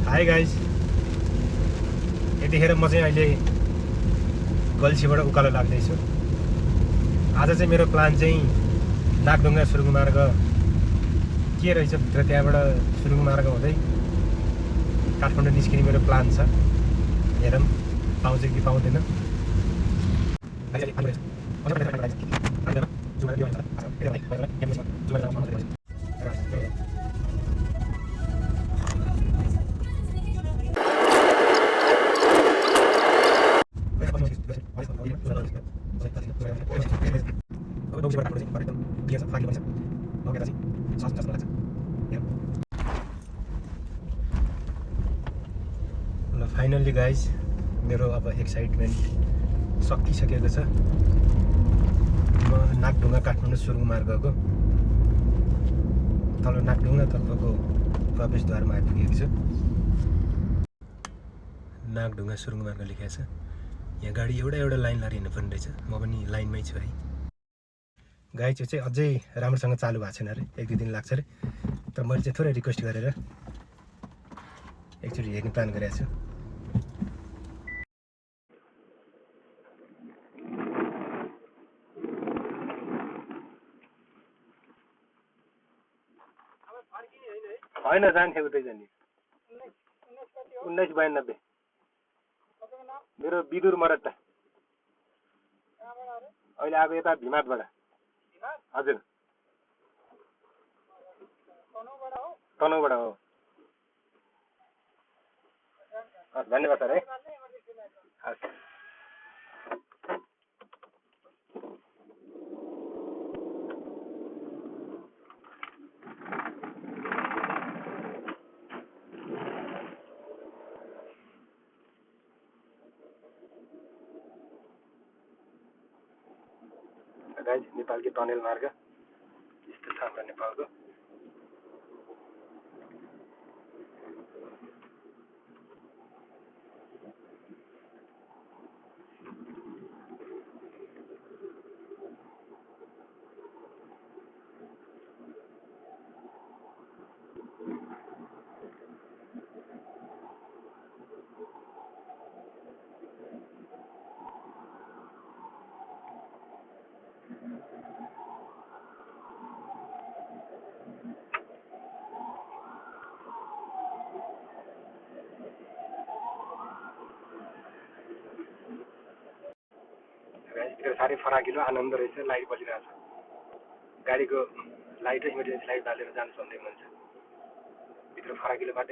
Hi guys, यतिखेर म चाहिँ अहिले गल्छीबाट उकालो लाग्दैछु। आज चाहिँ मेरो प्लान चाहिँ नागढुङ्गा सुरुङ मार्ग के रहेछ भित्र, त्यहाँबाट सुरुङ मार्ग हुँदै काठमाडौँ निस्किने मेरो प्लान छ। हेरौँ पाउँछ कि पाउँदैन। ल फाइनल्ली गाइज, मेरो अब एक्साइटमेन्ट सकिसकेको छ। म नागढुङ्गा काठमाडौँ सुरुङ मार्गको तल नागढुङ्गातर्फको प्रवेशद्वारमा आइपुगेको छु। नागढुङ्गा सुरुङ मार्ग लेखेको छ। यहाँ गाडी एउटा लाइन लाएर हिँड्नुपर्ने रहेछ। म पनि लाइनमै छु है। गाडी चाहिँ अझै राम्रोसँग चालु भएको छैन अरे, 1-2 दिन लाग्छ अरे। तर मैले चाहिँ थोरै रिक्वेस्ट गरेर एकचोटि हेर्ने प्लान गरेको छु। होइन जान्थे उतै जाने। 1992 मेरो विदुर मरट्टा। अहिले आएको यता भिमातबाट। हजुर तनहुबाट हो। हस् धन्यवाद सर है। हस् गाइज, नेपालकै टनेल मार्ग यस्तो छ हाम्रो नेपालको। भित्र साह्रै फराकिलो आनन्द रहेछ। लाइट बलिरहेको छ। गाडीको लाइट र इमर्जेन्सी लाइट बालेर जानु सक्ने मन छ। भित्र फराकिलो बाटो